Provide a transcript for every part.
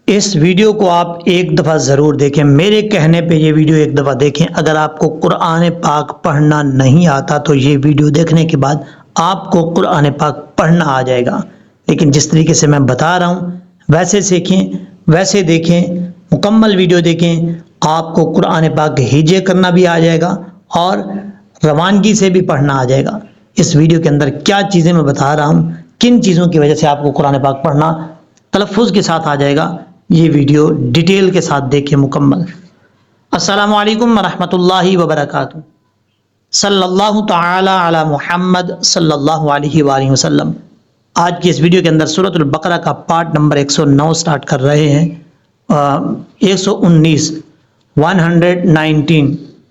اس video کو آپ ایک دفعہ ضرور دیکھیں، میرے کہنے پہ یہ ویڈیو ایک دفعہ دیکھیں۔ اگر آپ کو قرآن پاک پڑھنا نہیں آتا تو یہ ویڈیو دیکھنے کے بعد آپ کو قرآن پاک پڑھنا آ جائے گا، لیکن جس طریقے سے میں بتا رہا ہوں ویسے سیکھیں، ویسے دیکھیں، مکمل ویڈیو دیکھیں، آپ کو قرآن پاک ہجے کرنا بھی آ جائے گا اور روانگی سے بھی پڑھنا آ جائے گا۔ اس ویڈیو کے اندر کیا چیزیں میں بتا رہا ہوں، کن چیزوں کی وجہ سے آپ کو قرآن پاک پڑھنا تلفظ کے ساتھ آ جائے گا، یہ ویڈیو ڈیٹیل کے ساتھ دیکھیں مکمل۔ السلام علیکم ورحمۃ اللہ وبرکاتہ۔ صلی اللہ تعالی علی محمد صلی اللہ علیہ وآلہ وسلم۔ آج کی اس ویڈیو کے اندر سورۃ البقرہ کا پارٹ نمبر 109 سٹارٹ کر رہے ہیں، 119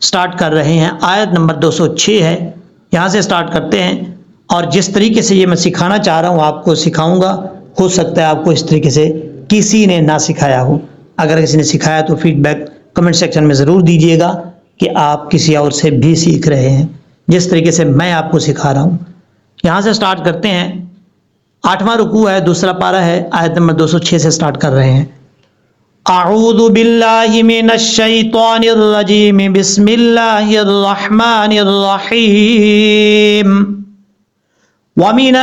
سٹارٹ کر رہے ہیں، آیت نمبر 206 ہے، یہاں سے سٹارٹ کرتے ہیں۔ اور جس طریقے سے یہ میں سکھانا چاہ رہا ہوں آپ کو سکھاؤں گا، ہو سکتا ہے آپ کو اس طریقے سے کسی نے نہ سکھایا ہو۔ اگر کسی نے سکھایا تو فیڈ بیک کمنٹ سیکشن میں ضرور دیجیے گا کہ آپ کسی اور سے بھی سیکھ رہے ہیں جس طریقے سے میں آپ کو سکھا رہا ہوں۔ یہاں سے سٹارٹ کرتے ہیں، 8واں رکوع ہے، دوسرا پارہ ہے، آیت نمبر 206 سے سٹارٹ کر رہے ہیں۔ اعوذ باللہ من الشیطان الرجیم، بسم اللہ الرحمن الرحیم۔ وَمِنَ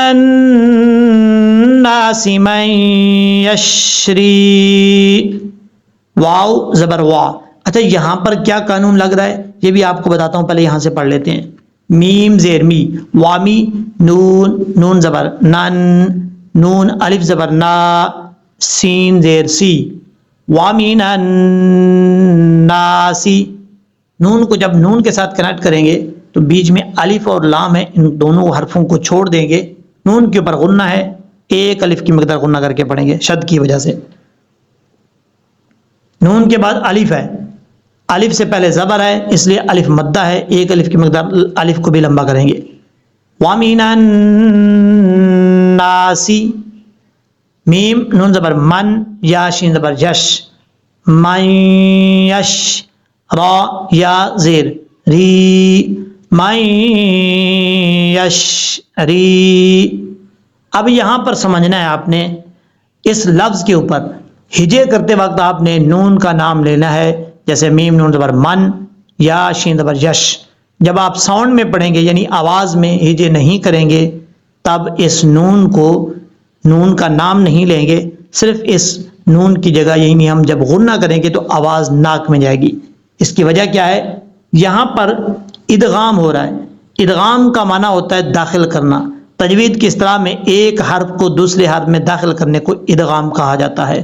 النَّاسِ مَن یشری، واو زبر وا۔ اچھا یہاں پر کیا قانون لگ رہا ہے یہ بھی آپ کو بتاتا ہوں، پہلے یہاں سے پڑھ لیتے ہیں۔ میم زیر می، وامی، نون، نون زبر نن، نون الف زبر نا، سین زیر سی، وَمِنَ النَّاسِ۔ نون کو جب نون کے ساتھ کنیکٹ کریں گے تو بیچ میں الف اور لام ہے، ان دونوں حرفوں کو چھوڑ دیں گے، نون کے اوپر غنہ ہے، ایک الف کی مقدار غنہ کر کے پڑھیں گے شد کی وجہ سے۔ نون کے بعد الف ہے، الف سے پہلے زبر ہے اس لیے الف مدہ ہے، ایک الف کی مقدار الف کو بھی لمبا کریں گے۔ وَمِنَ النَّاسِ، میم نون زبر من، یا شین زبر یش، من یش، را یا زیر ری، من یش ری۔ اب یہاں پر سمجھنا ہے آپ نے، اس لفظ کے اوپر ہجے کرتے وقت آپ نے نون کا نام لینا ہے، جیسے میم نون زبر من، یا شین زبر یش۔ جب آپ ساؤنڈ میں پڑھیں گے یعنی آواز میں ہجے نہیں کریں گے تب اس نون کو، نون کا نام نہیں لیں گے، صرف اس نون کی جگہ یعنی ہم جب غنہ کریں گے تو آواز ناک میں جائے گی۔ اس کی وجہ کیا ہے، یہاں پر ادغام ہو رہا ہے، ادغام کا معنی ہوتا ہے داخل کرنا۔ تجوید کی اصطلاح میں ایک حرف کو دوسرے حرف میں داخل کرنے کو ادغام کہا جاتا ہے۔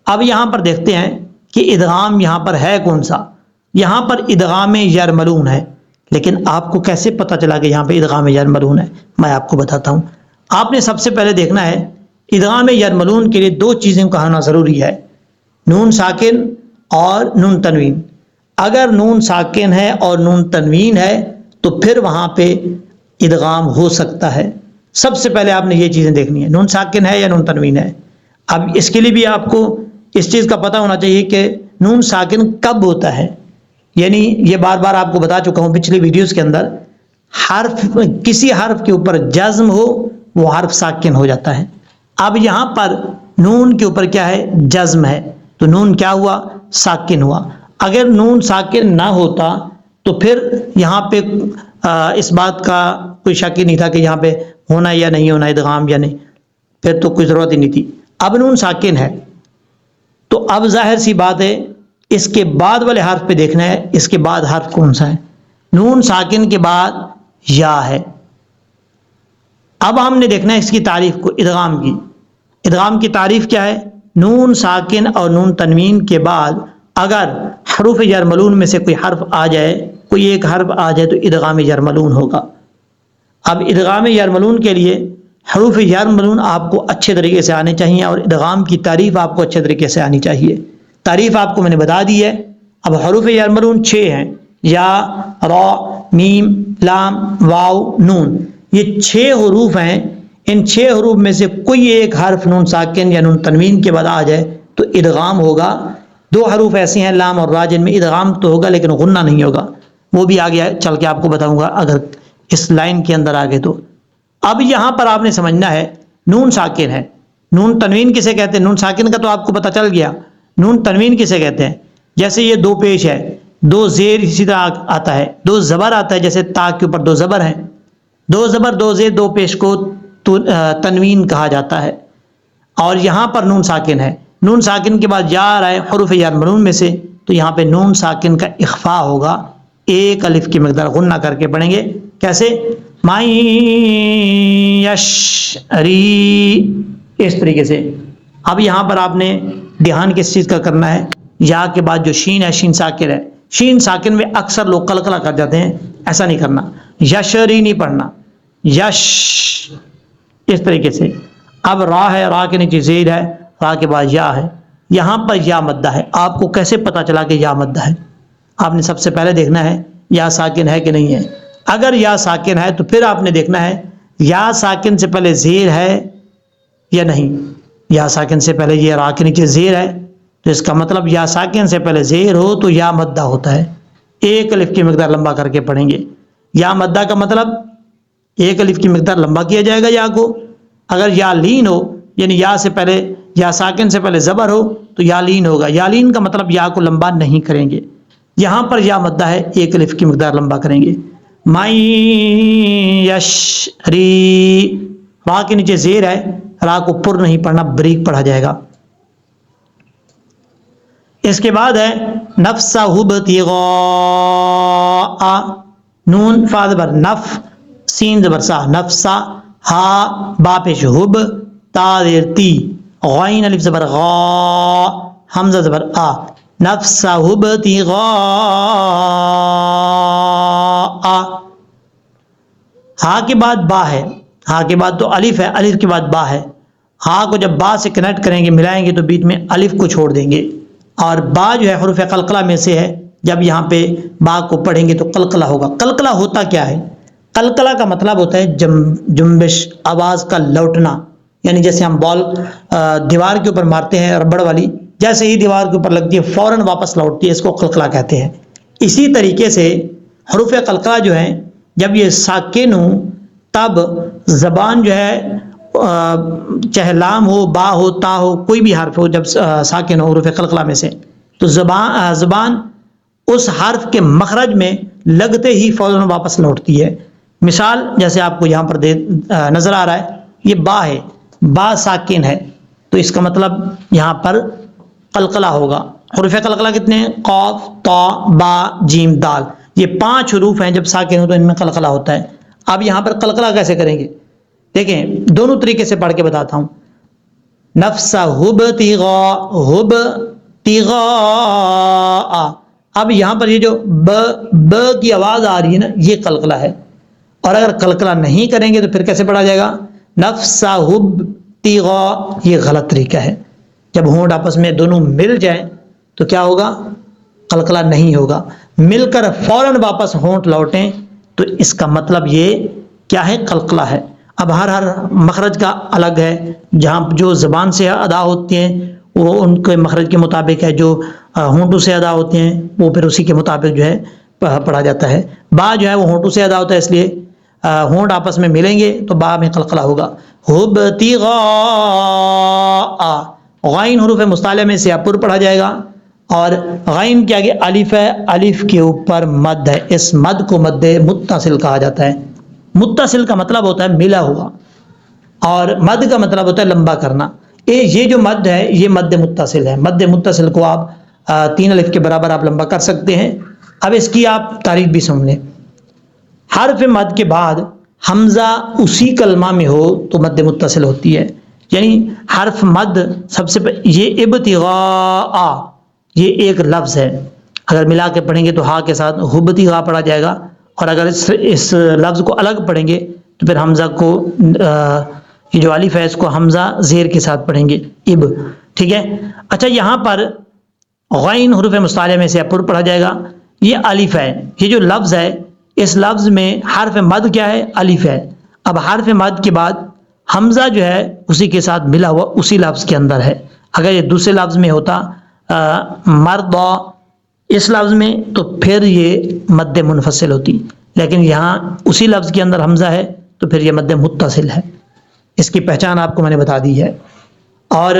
اب یہاں پر دیکھتے ہیں کہ ادغام یہاں پر ہے کون سا، یہاں پر ادغام یرملون ہے، لیکن آپ کو کیسے پتہ چلا کہ یہاں پہ ادغام یرملون ہے، میں آپ کو بتاتا ہوں۔ آپ نے سب سے پہلے دیکھنا ہے ادغام یرملون کے لیے دو چیزیں کہنا ضروری ہے، نون ساکن اور نون تنوین۔ اگر نون ساکن ہے اور نون تنوین ہے تو پھر وہاں پہ ادغام ہو سکتا ہے۔ سب سے پہلے آپ نے یہ چیزیں دیکھنی ہے، نون ساکن ہے یا نون تنوین ہے۔ اب اس کے لیے بھی آپ کو اس چیز کا پتہ ہونا چاہیے کہ نون ساکن کب ہوتا ہے، یعنی یہ بار بار آپ کو بتا چکا ہوں پچھلی ویڈیوز کے اندر، حرف کسی حرف کے اوپر جزم ہو وہ حرف ساکن ہو جاتا ہے۔ اب یہاں پر نون کے اوپر کیا ہے، جزم ہے، تو نون کیا ہوا، ساکن ہوا۔ اگر نون ساکن نہ ہوتا تو پھر یہاں پہ اس بات کا کوئی شک ہی نہیں تھا کہ یہاں پہ ہونا یا نہیں ہونا ادغام یا نہیں، پھر تو کوئی ضرورت ہی نہیں تھی۔ اب نون ساکن ہے تو اب ظاہر سی بات ہے اس کے بعد والے حرف پہ دیکھنا ہے، اس کے بعد حرف کون سا ہے، نون ساکن کے بعد یا ہے۔ اب ہم نے دیکھنا ہے اس کی تعریف کو، ادغام کی۔ ادغام کی تعریف کیا ہے، نون ساکن اور نون تنوین کے بعد اگر حروف یرملون میں سے کوئی حرف آ جائے، کوئی ایک حرف آ جائے تو ادغام یرملون ہوگا۔ اب ادغام یرملون کے لیے حروف یرملون آپ کو اچھے طریقے سے آنے چاہیے اور ادغام کی تعریف آپ کو اچھے طریقے سے آنی چاہیے۔ تعریف آپ کو میں نے بتا دی ہے۔ اب حروف یرملون 6 ہیں، یا، را، میم، لام، واو، نون، یہ 6 حروف ہیں۔ ان 6 حروف میں سے کوئی ایک حرف نون ساکن یا نون تنوین کے بعد آ جائے تو ادغام ہوگا۔ 2 حروف ایسے ہیں لام اور را جن میں ادغام تو ہوگا لیکن غنہ نہیں ہوگا، وہ بھی آگے چل کے آپ کو بتاؤں گا اگر اس لائن کے اندر آگے تو۔ اب یہاں پر آپ نے سمجھنا ہے نون ساکن ہے، نون تنوین کسے کہتے ہیں؟ نون ساکن کا تو آپ کو پتہ چل گیا، نون تنوین کسے کہتے ہیں؟ جیسے یہ دو پیش ہے، دو زیر اسی طرح آتا ہے، دو زبر آتا ہے، جیسے تا کے اوپر دو زبر ہیں، دو زبر دو زیر دو پیش کو تنوین کہا جاتا ہے۔ اور یہاں پر نون ساکن ہے، نون ساکن کے بعد یا آ رہا ہے حروف جار مرون میں سے، تو یہاں پہ نون ساکن کا اخفا ہوگا، ایک الف کی مقدار غنہ کر کے پڑھیں گے، کیسے؟ من یشری، اس طریقے سے۔ اب یہاں پر آپ نے دھیان کس چیز کا کرنا ہے؟ یا کے بعد جو شین ہے، شین ساکن ہے، شین ساکن میں اکثر لوگ قلقلہ کر جاتے ہیں، ایسا نہیں کرنا، یشری نہیں پڑھنا، یش، اس طریقے سے۔ اب را ہے، را کے نیچے زیر ہے، را کے بعد یا ہے، یہاں پر یا مدہ ہے۔ آپ کو کیسے پتا چلا کہ یا مدہ ہے؟ آپ نے سب سے پہلے دیکھنا ہے یا ساکن ہے کہ نہیں ہے۔ اگر یا ساکن ہے تو پھر آپ نے دیکھنا ہے یا ساکن سے پہلے زیر ہے یا نہیں۔ یا ساکن سے پہلے یہ را کے نیچے زیر ہے تو اس کا مطلب یا ساکن سے پہلے زیر ہو تو یا مدہ ہوتا ہے، ایک الف کی مقدار لمبا کر کے پڑھیں گے۔ یا مدہ کا مطلب ایک الف کی مقدار لمبا کیا جائے گا یا کو۔ اگر یا لین ہو، یعنی یا سے پہلے، یا ساکن سے پہلے زبر ہو تو یا لین ہوگا، یا لین کا مطلب یا کو لمبا نہیں کریں گے۔ یہاں پر یا مدہ ہے، ایک الف کی مقدار لمبا کریں گے۔ من یشری، را کے نیچے زیر ہے، را کو پر نہیں پڑھنا، بریک پڑھا جائے گا۔ اس کے بعد ہے نفسہ ابتغاء، نون فا زبر نف، سین زبر سا، نفسہ، ہا با پیش ہب، تا زیر تی، غین الف زبر غا، حمزہ زبر آ، نفسہ ابتغاء، ہا کے بعد با ہے، ہا کے بعد تو الف ہے، الف کے بعد با ہے، ہا کو جب با سے کنیکٹ کریں گے، ملائیں گے تو بیچ میں الف کو چھوڑ دیں گے، اور با جو ہے حروف قلقلہ میں سے ہے، جب یہاں پہ با کو پڑھیں گے تو قلقلہ ہوگا۔ قلقلہ ہوتا کیا ہے؟ قلقلہ کا مطلب ہوتا ہے جنبش، آواز کا لوٹنا، یعنی جیسے ہم بال دیوار کے اوپر مارتے ہیں ربڑ والی، جیسے ہی دیوار کے اوپر لگتی ہے فوراً واپس لوٹتی ہے، اس کو قلقلہ کہتے ہیں۔ اسی طریقے سے حروف قلقلہ جو ہیں جب یہ ساکن ہوں تب زبان جو ہے چاہے لام ہو، با ہو، تا ہو، کوئی بھی حرف ہو، جب ساکن ہو حروف قلقلہ میں سے، تو زبان اس حرف کے مخرج میں لگتے ہی فوراً واپس لوٹتی ہے۔ مثال جیسے آپ کو یہاں پر نظر آ رہا ہے، یہ با ہے، با ساکن ہے، تو اس کا مطلب یہاں پر قلقلہ ہوگا۔ حروف قلقلہ کتنے ہیں؟ قاف، تا، با، جیم، دال، یہ 5 حروف ہیں، جب ساکن ہو تو ان میں قلقلہ ہوتا ہے۔ اب یہاں پر قلقلہ کیسے کریں گے؟ دیکھیں دونوں طریقے سے پڑھ کے بتاتا ہوں۔ نفسہ ابتغاء، ابتغاء، اب یہاں پر یہ جو ب کی آواز آ رہی ہے نا، یہ قلقلہ ہے، اور اگر قلقلہ نہیں کریں گے تو پھر کیسے پڑھا جائے گا؟ نفسہ ابتغاء، یہ غلط طریقہ ہے۔ جب ہونٹ آپس میں دونوں مل جائیں تو کیا ہوگا؟ قلقلہ نہیں ہوگا۔ مل کر فوراً واپس ہونٹ لوٹیں تو اس کا مطلب یہ کیا ہے؟ قلقلہ ہے۔ اب ہر مخرج کا الگ ہے، جہاں جو زبان سے ادا ہوتے ہیں وہ ان کے مخرج کے مطابق ہے، جو ہونٹوں سے ادا ہوتے ہیں وہ پھر اسی کے مطابق جو ہے پڑھا جاتا ہے۔ با جو ہے وہ ہونٹوں سے ادا ہوتا ہے، اس لیے ہونٹ آپس میں ملیں گے تو با میں قلقلہ ہوگا۔ ابتغاء، غین حروف مستعلیہ میں سے پر پڑھا جائے گا، اور غین کے آگے الف ہے، الف کے اوپر مد ہے، اس مد کو مد متصل کہا جاتا ہے۔ متصل کا مطلب ہوتا ہے ملا ہوا، اور مد کا مطلب ہوتا ہے لمبا کرنا۔ یہ جو مد ہے یہ مد متصل ہے۔ مد متصل کو آپ 3 الف کے برابر آپ لمبا کر سکتے ہیں۔ اب اس کی آپ تعریف بھی سن لیں۔ حرف مد کے بعد حمزہ اسی کلمہ میں ہو تو مد متصل ہوتی ہے، یعنی حرف مد سب سے یہ ابتغاء، یہ ایک لفظ ہے، اگر ملا کے پڑھیں گے تو ہا کے ساتھ ابتغاء پڑھا جائے گا، اور اگر اس لفظ کو الگ پڑھیں گے تو پھر حمزہ کو یہ جو الف ہے اس کو حمزہ زیر کے ساتھ پڑھیں گے، اب، ٹھیک ہے۔ اچھا یہاں پر غین حروف مستعلیہ میں سے پر پڑھا جائے گا، یہ الف ہے، یہ جو لفظ ہے اس لفظ میں حرف مد کیا ہے؟ الف ہے۔ اب حرف مد کے بعد حمزہ جو ہے اسی کے ساتھ ملا ہوا اسی لفظ کے اندر ہے۔ اگر یہ دوسرے لفظ میں ہوتا مرضا اس لفظ میں تو پھر یہ مد منفصل ہوتی، لیکن یہاں اسی لفظ کے اندر حمزہ ہے تو پھر یہ مد متصل ہے۔ اس کی پہچان آپ کو میں نے بتا دی ہے۔ اور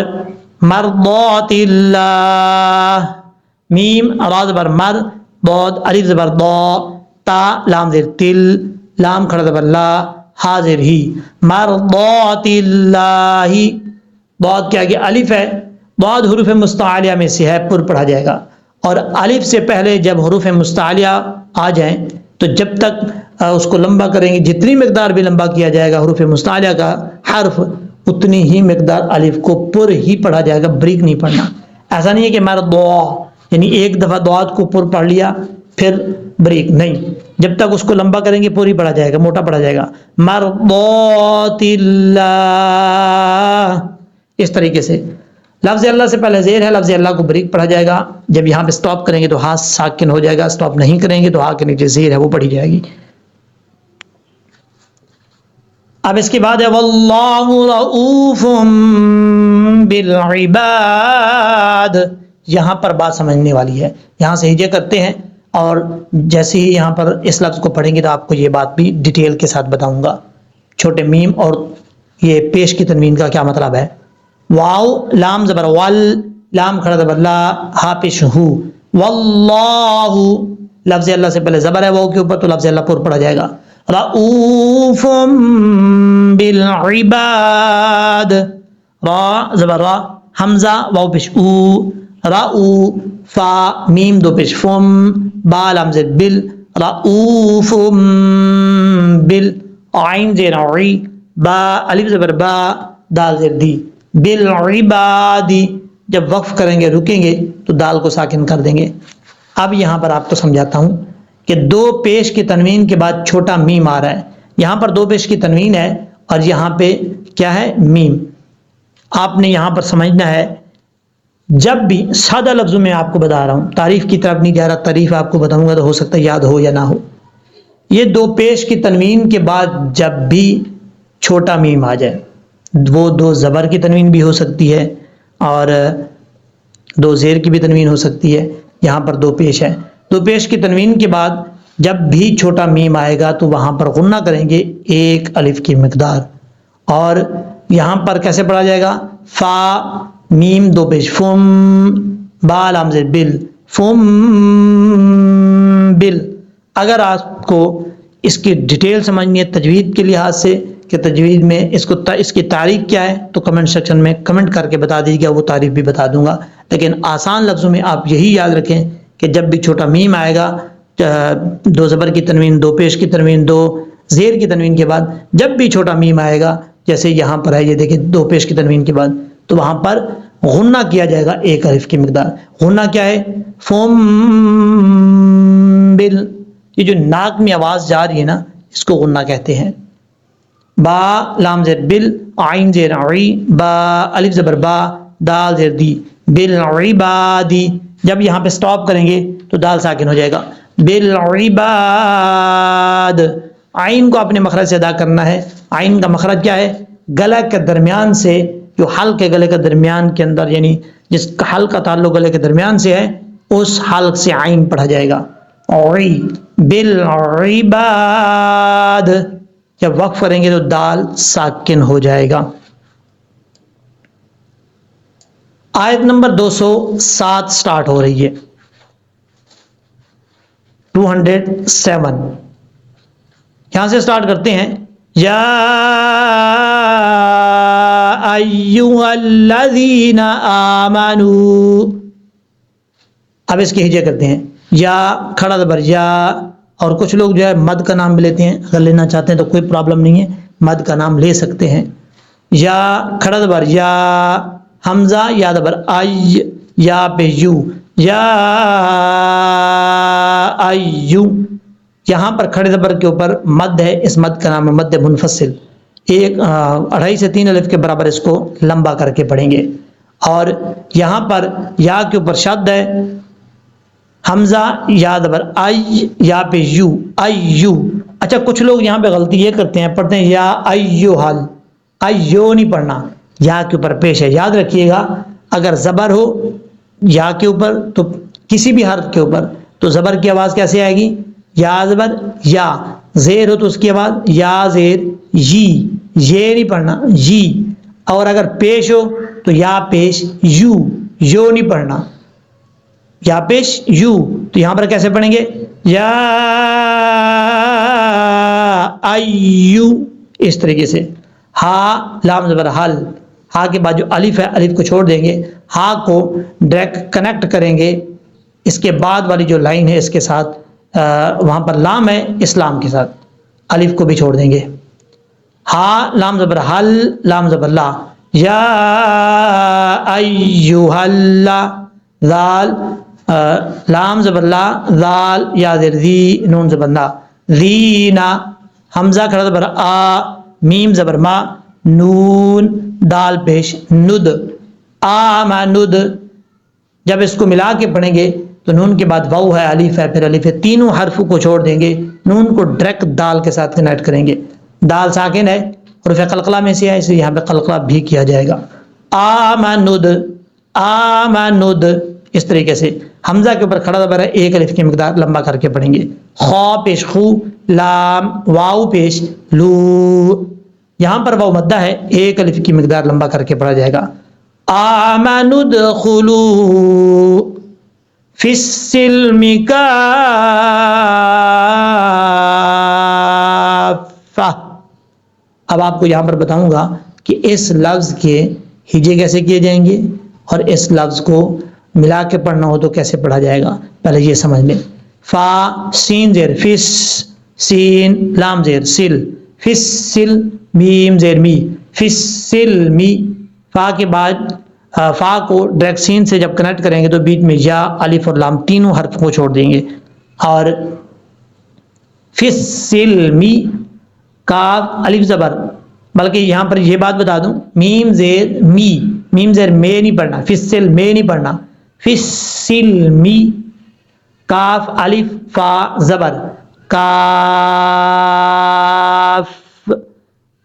مرضات اللہ، میم را زبر مر، ضاد الف زبر ضا، تا لام زیر تل، لام کھڑا زبر لا، ہا زیر ہی، مرضات اللہ، ضاد کے آگے الف ہے، ضاد حروف مستعلیہ میں سے ہے، پر پڑھا جائے گا، اور الف سے پہلے جب حروف مستعلیہ آ جائیں تو جب تک اس کو لمبا کریں گے، جتنی مقدار بھی لمبا کیا جائے گا حروف مستعلیہ کا حرف، اتنی ہی مقدار الف کو پر ہی پڑھا جائے گا، بریک نہیں پڑھنا۔ ایسا نہیں ہے کہ ہمارا دعا یعنی ایک دفعہ دعات کو پر پڑھ لیا پھر بریک، نہیں، جب تک اس کو لمبا کریں گے پوری پڑھا جائے گا، موٹا پڑھا جائے گا، مرضات اللہ، اس طریقے سے۔ لفظ اللہ سے پہلے زیر ہے، لفظ اللہ کو بریک پڑھا جائے گا، جب یہاں پہ سٹاپ کریں گے تو ہاتھ ساکن ہو جائے گا، سٹاپ نہیں کریں گے تو ہاتھ کے نیچے زیر ہے وہ پڑھی جائے گی۔ اب اس کے بعد ہے واللہ رؤوف بالعباد، یہاں پر بات سمجھنے والی ہے، یہاں سے ہجے کرتے ہیں، اور جیسے ہی یہاں پر اس لفظ کو پڑھیں گے تو آپ کو یہ بات بھی ڈیٹیل کے ساتھ بتاؤں گا، چھوٹے میم اور یہ پیش کی تنوین کا کیا مطلب ہے۔ واو لام زبر وال، لام کھڑا زبر لا، ہا پیش ہو، واللہ، لفظ اللہ سے پہلے زبر ہے واو کے اوپر تو لفظ اللہ پر پڑھا جائے گا، رؤوف بالعباد، را زبر را، حمزہ واو پیش او، رؤ، فا میم دو پیش فم، با لام زیر بل، رؤوف بل، عین زیر عی، با الف زبر با، دال زیر دی، بالعبادی، جب وقف کریں گے رکیں گے تو دال کو ساکن کر دیں گے۔ اب یہاں پر آپ کو سمجھاتا ہوں کہ دو پیش کی تنوین کے بعد چھوٹا میم آ رہا ہے، یہاں پر دو پیش کی تنوین ہے اور یہاں پہ کیا ہے میم، آپ نے یہاں پر سمجھنا ہے، جب بھی سادہ لفظوں میں آپ کو بتا رہا ہوں، تعریف کی طرف نہیں جا رہا، تعریف آپ کو بتاؤں گا تو ہو سکتا ہے یاد ہو یا نہ ہو۔ یہ دو پیش کی تنوین کے بعد جب بھی چھوٹا میم آ جائے، وہ دو زبر کی تنوین بھی ہو سکتی ہے اور دو زیر کی بھی تنوین ہو سکتی ہے، یہاں پر دو پیش ہے، دو پیش کی تنوین کے بعد جب بھی چھوٹا میم آئے گا تو وہاں پر غنہ کریں گے ایک الف کی مقدار، اور یہاں پر کیسے پڑھا جائے گا، فا میم دو پیش فم، با لام زیر بل، فم بل۔ اگر آپ کو اس کی ڈیٹیل سمجھنی ہے تجوید کے لحاظ سے کہ تجوید میں اس کی تعریف کیا ہے تو کمنٹ سیکشن میں کمنٹ کر کے بتا دیجیے گا، وہ تعریف بھی بتا دوں گا، لیکن آسان لفظوں میں آپ یہی یاد رکھیں کہ جب بھی چھوٹا میم آئے گا، دو زبر کی تنوین، دو پیش کی تنوین، دو زیر کی تنوین کے بعد جب بھی چھوٹا میم آئے گا، جیسے یہاں پر ہے یہ دیکھیں دو پیش کی تنوین کے بعد، تو وہاں پر غنہ کیا جائے گا ایک الف کی مقدار۔ غنہ کیا ہے، فم بل، یہ جو ناک میں آواز جا رہی ہے نا اس کو غنہ کہتے ہیں۔ با لام زیر بل، عین زیر عی، با الف زبر با، دال زیر دی، بالعبادی، جب یہاں پہ سٹاپ کریں گے تو دال ساکن ہو جائے گا، بالعباد۔ عین کو اپنے مخرج سے ادا کرنا ہے، عین کا مخرج کیا ہے، گلے کے درمیان سے، جو حلق ہے گلے کے درمیان کے اندر، یعنی جس حلق کا تعلق گلے کے درمیان سے ہے اس حلق سے عین پڑھا جائے گا، عی، بالعباد، جب وقف کریں گے تو دال ساکن ہو جائے گا۔ آیت نمبر 207 سٹارٹ ہو رہی ہے، 207، یہاں سے سٹارٹ کرتے ہیں، یا ایھا الذین آمنوا، اب اس کی ہجے کرتے ہیں، یا کھڑا زبر یا، اور کچھ لوگ جو ہے مد کا نام بھی لیتے ہیں، اگر لینا چاہتے ہیں تو کوئی پرابلم نہیں ہے، مد کا نام لے سکتے ہیں، یا کھڑا زبر یا، حمزہ یا زبر ای، یا پہ یو، یا ایو، یہاں پر کھڑے زبر کے اوپر مد ہے، اس مد کا نام ہے مد منفصل، 2.5 سے 3 الف کے برابر اس کو لمبا کر کے پڑھیں گے، اور یہاں پر یا کے اوپر شد ہے، حمزہ یا زبر ای، یا پہ یو، ایو۔ اچھا کچھ لوگ یہاں پہ غلطی یہ کرتے ہیں، پڑھتے ہیں یا ایو حل، ایو نہیں پڑھنا، یا کے اوپر پیش ہے، یاد رکھیے گا اگر زبر ہو یا کے اوپر تو کسی بھی حرف کے اوپر تو زبر کی آواز کیسے آئے گی، یا زبر یا، زیر ہو تو اس کی آواز یا زیر، یہ نہیں پڑھنا، یہ، اور اگر پیش ہو تو یا پیش یو، یو نہیں پڑھنا، یا پیش یو، تو یہاں پر کیسے پڑھیں گے؟ یا ایو، اس طریقے سے۔ ہا لام زبر حل، ہا کے بعد جو الف ہے الف کو چھوڑ دیں گے، ہا کو ڈائریکٹ کنیکٹ کریں گے اس کے بعد والی جو لائن ہے اس کے ساتھ، وہاں پر لام ہے اسلام کے ساتھ، الف کو بھی چھوڑ دیں گے۔ ہا لام زبر حل لام زبر لا، یا ایوہ اللہ، ذال لام زبر لا، ذال یا زیر ذی، نون زبر نا، ذینا، حمزہ کھڑا زبر آ، میم زبر ما، نون دال پیش ند، آمند، جب اس کو ملا کے پڑھیں گے تو نون کے بعد واو ہے الف ہے پھر الف ہے، تینوں حرف کو چھوڑ دیں گے، نون کو ڈائریکٹ دال کے ساتھ کنیکٹ کریں گے، دال ساکن ہے حروف قلقلہ میں سے ہے اس لیے یہاں پہ قلقلہ بھی کیا جائے گا۔ آمند، آمند، اس طریقے سے حمزہ کے اوپر کھڑا زبر ہے ایک الف کی مقدار لمبا کر کے پڑھیں گے، خا پیش خو، لام واو پیش لو، یہاں پر واو مدہ ہے ایک الف کی مقدار لمبا کر کے پڑھا جائے گا۔ آمنوا ادخلوا فی السلم کافہ، اب آپ کو یہاں پر بتاؤں گا کہ اس لفظ کے ہجے کیسے کیے جائیں گے اور اس لفظ کو ملا کے پڑھنا ہو تو کیسے پڑھا جائے گا، پہلے یہ سمجھ لیں۔ فا سین زیر فس، سین لام زیر سل، فس سل، میم زیر می، فس سل می، فا کے بعد فا کو ڈائریکٹ سین سے جب کنیکٹ کریں گے تو بیچ میں یا الف اور لام تینوں حرف کو چھوڑ دیں گے، اور فس سل می، کاف الف زبر، بلکہ یہاں پر یہ بات بتا دوں میم زیر می، میم زیر میں نہیں پڑھنا، فسل میں نہیں پڑھنا، فسل می، کاف الف فا زبر، کاف،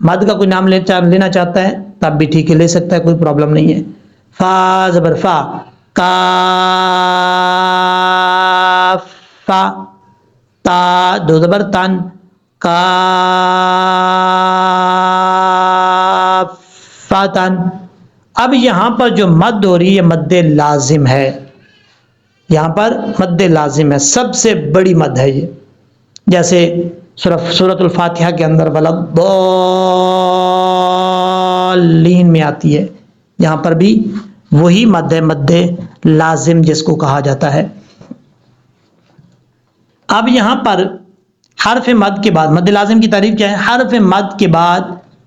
مد کا کوئی نام لینا چاہتا ہے تب بھی ٹھیک ہے لے سکتا ہے کوئی پرابلم نہیں ہے، فا زبر فا، کاف فا، تا دو زبر تن، کافاتن۔ اب یہاں پر جو مد ہو رہی ہے مد لازم ہے، یہاں پر مد لازم ہے، سب سے بڑی مد ہے یہ، جیسے سورۃ الفاتحہ کے اندر وَلَضَّالِّینَ میں آتی ہے، یہاں پر بھی وہی مد ہے، مد لازم جس کو کہا جاتا ہے۔ اب یہاں پر حرف مد کے بعد، مد لازم کی تعریف کیا ہے؟ حرف مد کے بعد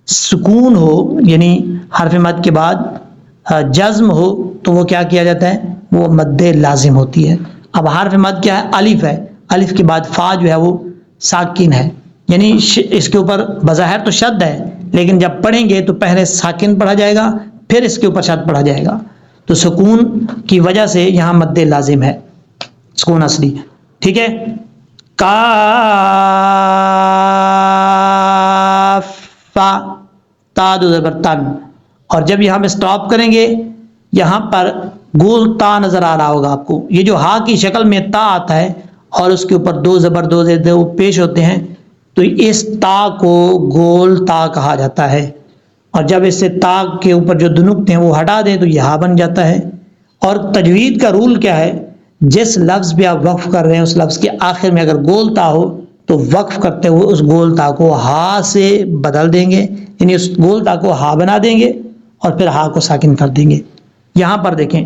سکون ہو، یعنی حرف مد کے بعد جزم ہو تو وہ کیا کیا جاتا ہے؟ وہ مد لازم ہوتی ہے۔ اب حرف مد کیا ہے؟ الف ہے، الف کے بعد فا جو ہے وہ ساکن ہے، یعنی اس کے اوپر بظاہر تو شد ہے لیکن جب پڑھیں گے تو پہلے ساکن پڑھا جائے گا پھر اس کے اوپر شد پڑھا جائے گا، تو سکون کی وجہ سے یہاں مد لازم ہے، سکون اصلی، ٹھیک ہے۔ کافا، تا دو زبر تن، اور جب یہاں پہ سٹاپ کریں گے یہاں پر گول تا نظر آ رہا ہوگا آپ کو، یہ جو ہا کی شکل میں تا آتا ہے اور اس کے اوپر دو زبر دو زیر دو پیش ہوتے ہیں تو اس تا کو گول تا کہا جاتا ہے، اور جب اس سے تا کے اوپر جو دو نقطے ہیں وہ ہٹا دیں تو یہ ہا بن جاتا ہے۔ اور تجوید کا رول کیا ہے؟ جس لفظ پہ آپ وقف کر رہے ہیں اس لفظ کے آخر میں اگر گول تا ہو تو وقف کرتے ہوئے اس گول تا کو ہا سے بدل دیں گے، یعنی اس گول تا کو ہا بنا دیں گے اور پھر ہا کو ساکن کر دیں گے۔ یہاں پر دیکھیں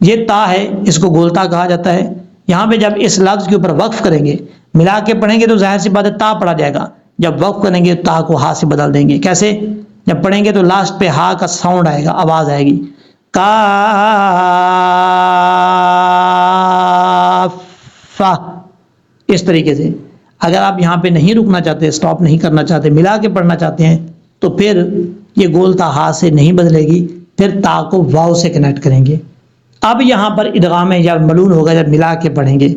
یہ تا ہے، اس کو گول تا کہا جاتا ہے، یہاں پہ جب اس لفظ کے اوپر وقف کریں گے ملا کے پڑھیں گے تو ظاہر سی بات ہے تا پڑھا جائے گا، جب وقف کریں گے تا کو ہا سے بدل دیں گے، کیسے؟ جب پڑھیں گے تو لاسٹ پہ ہا کا ساؤنڈ آئے گا، آواز آئے گی، کافا، اس طریقے سے۔ اگر آپ یہاں پہ نہیں رکنا چاہتے، سٹاپ نہیں کرنا چاہتے، ملا کے پڑھنا چاہتے ہیں تو پھر یہ گول تا ہا سے نہیں بدلے گی، پھر تا کو واو سے کنیکٹ کریں گے۔ اب یہاں پر ادغام ہے جب ملون ہوگا، جب ملا کے پڑھیں گے۔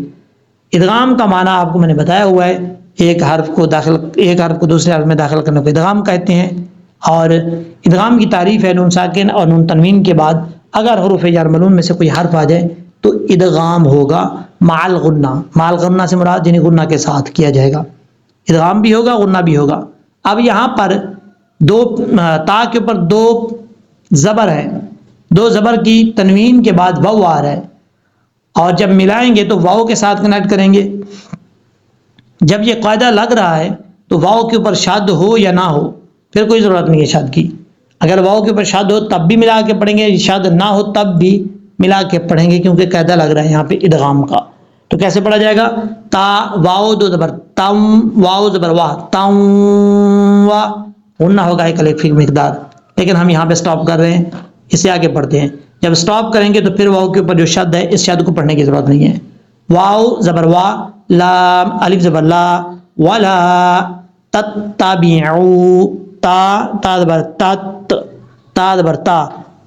ادغام کا معنی آپ کو میں نے بتایا ہوا ہے، ایک حرف کو دوسرے حرف میں داخل کرنے کو ادغام کہتے ہیں، اور ادغام کی تعریف ہے نون ساکن اور نون تنوین کے بعد اگر حروف جر ملون میں سے کوئی حرف آ جائے تو ادغام ہوگا مع الغنہ، مع الغنہ سے مراد یعنی غنہ کے ساتھ کیا جائے گا، ادغام بھی ہوگا غنہ بھی ہوگا۔ اب یہاں پر دو تا کے اوپر دو زبر ہے، دو زبر کی تنوین کے بعد واو آ رہا ہے، اور جب ملائیں گے تو واو کے ساتھ کنیکٹ کریں گے۔ جب یہ قاعدہ لگ رہا ہے تو واو کے اوپر شاد ہو یا نہ ہو پھر کوئی ضرورت نہیں ہے شاد کی، اگر واو کے اوپر شاد ہو تب بھی ملا کے پڑھیں گے، شاد نہ ہو تب بھی ملا کے پڑھیں گے، کیونکہ قاعدہ لگ رہا ہے یہاں پہ ادغام کا۔ تو کیسے پڑھا جائے گا؟ تا واو دو زبر تم، واو زبر واہ تم وا، غنہ ہوگا ایک الف کی مقدار، لیکن ہم یہاں پہ سٹاپ کر رہے ہیں، اس سے آگے پڑھتے ہیں۔ جب سٹاپ کریں گے تو پھر واو کے اوپر جو شد ہے اس شد کو پڑھنے کی ضرورت نہیں ہے۔ واو زبر وا، لام الف زبر لا، ولا تتبعوا، تا تا زبر تت، تا زبر تا،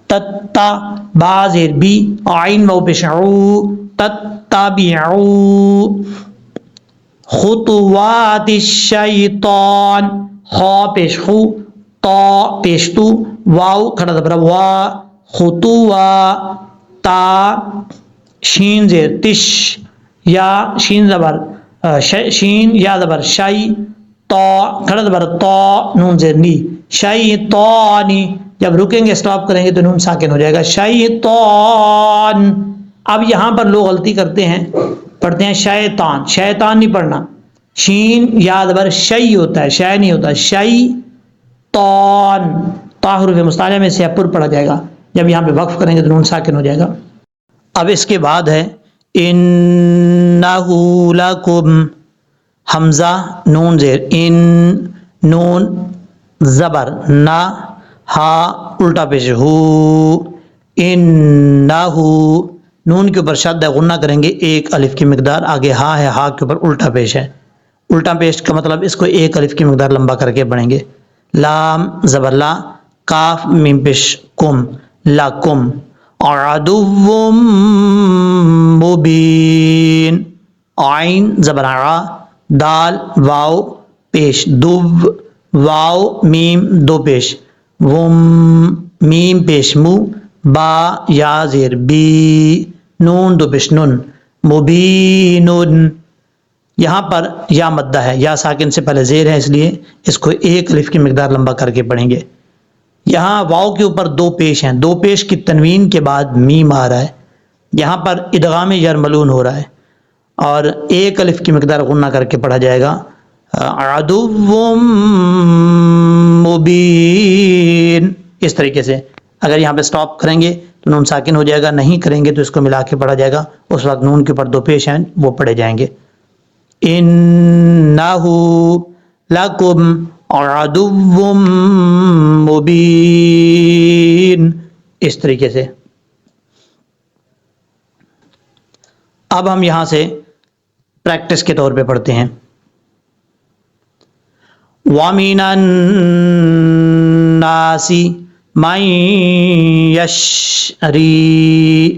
تتا، با زیر بی، عین واو پیش عو، تتبعوا خطوات الشیطان، خا پیش خو، تا پیش تو، واو کھڑا زبر وا، خطوا، تا شین زیر تش، یا شین زبر شین یا زبر شی، تا کھڑا زبر تا، نون زیر نی، شیطانی، جب رکیں گے سٹاپ کریں گے تو نون ساکن ہو جائے گا، شیطان۔ اب یہاں پر لوگ غلطی کرتے ہیں، پڑھتے ہیں شیطان، شیطان نہیں پڑھنا، شین یا زبر شی ہوتا ہے، شے نہیں ہوتا، شی طان، تا حروف مستعلیہ میں سے پر پڑھا جائے گا، جب یہاں پہ وقف کریں گے تو نون ساکن ہو جائے گا۔ اب اس کے بعد ہے انہ لکم، حمزہ نون زیر ان، نون زبر نا، ہا الٹا پیش ہو، انہ، نون کے اوپر شد ہے، غنہ کریں گے ایک الف کی مقدار، آگے ہا ہے، ہا کے اوپر الٹا پیش ہے، الٹا پیش کا مطلب اس کو ایک الف کی مقدار لمبا کر کے پڑھیں گے۔ لام زبر لا، کاف میم پیش کم، لکم، عدو مبین، عین زبر ع، دال واو پیش دو، واو میم دو پیش، وم میم پیش مو، با یا زیر بی، نون دو پیش نون، مبینن، یہاں پر یا مدہ ہے، یا ساکن سے پہلے زیر ہے اس لیے اس کو ایک الف کی مقدار لمبا کر کے پڑھیں گے۔ یہاں واو کے اوپر دو پیش ہیں، دو پیش کی تنوین کے بعد میم آ رہا ہے، یہاں پر ادغام یرملون ہو رہا ہے، اور ایک الف کی مقدار غنہ کر کے پڑھا جائے گا، عدو مبین، اس طریقے سے۔ اگر یہاں پہ سٹاپ کریں گے تو نون ساکن ہو جائے گا، نہیں کریں گے تو اس کو ملا کے پڑھا جائے گا، اس وقت نون کے اوپر دو پیش ہیں وہ پڑھے جائیں گے۔ انہ لکم عدو مبین، اس طریقے سے۔ اب ہم یہاں سے پریکٹس کے طور پہ پڑھتے ہیں۔ وَمِنَ النَّاسِ مَن يَشْرِي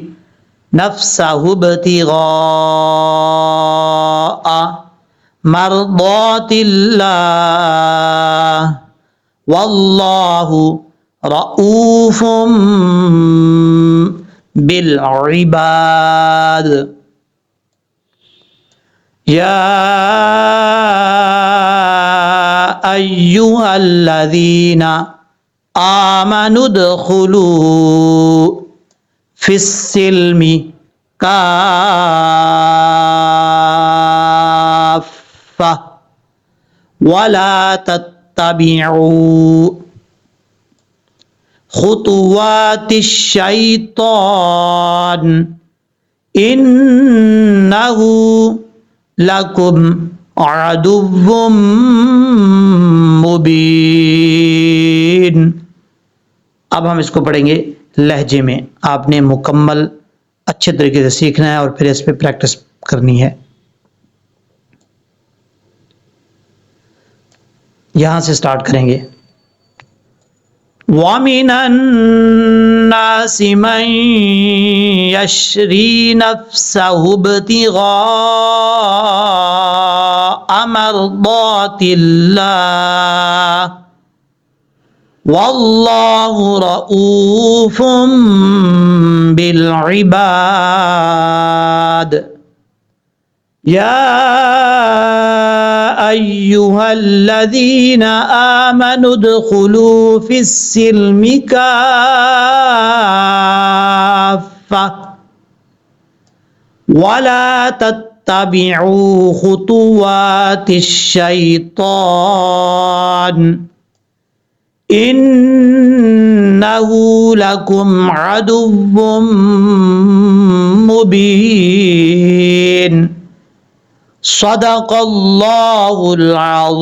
نَفْسَهُ ابْتِغَاءَ مَرْضَاتِ اللَّهِ وَاللَّهُ رَءُوفٌ بِالْعِبَادِ۔ یا ایھا الذین آمنوا ادخلوا فی السلم کافۃ ولا تتبعوا خطوات الشیطان انہ لکم عدو مبین۔ اب ہم اس کو پڑھیں گے لہجے میں، آپ نے مکمل اچھے طریقے سے سیکھنا ہے اور پھر اس پہ پریکٹس کرنی ہے۔ یہاں سے سٹارٹ کریں گے۔ وَمِنَ النَّاسِ مَن يَشْرِي نَفْسَهُ ابْتِغَاءَ مَرْضَاتِ اللَّهِ وَاللَّهُ رَءُوفٌ بِالْعِبَادِ۔ یا أيها الذين آمنوا ادخلوا في السلم كافة ولا تتبعوا خطوات الشيطان إنه لكم عدو مبين صدق اللہ العظیم۔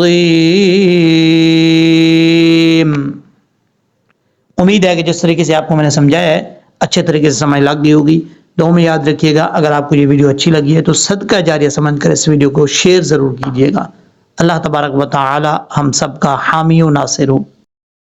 امید ہے کہ جس طریقے سے آپ کو میں نے سمجھایا ہے اچھے طریقے سے سمجھ لگ گئی ہوگی۔ دعاؤں میں یاد رکھیے گا، اگر آپ کو یہ ویڈیو اچھی لگی ہے تو صدقہ جاریہ سمجھ کر اس ویڈیو کو شیئر ضرور کیجیے گا۔ اللہ تبارک و تعالی ہم سب کا حامی و ناصر ہو۔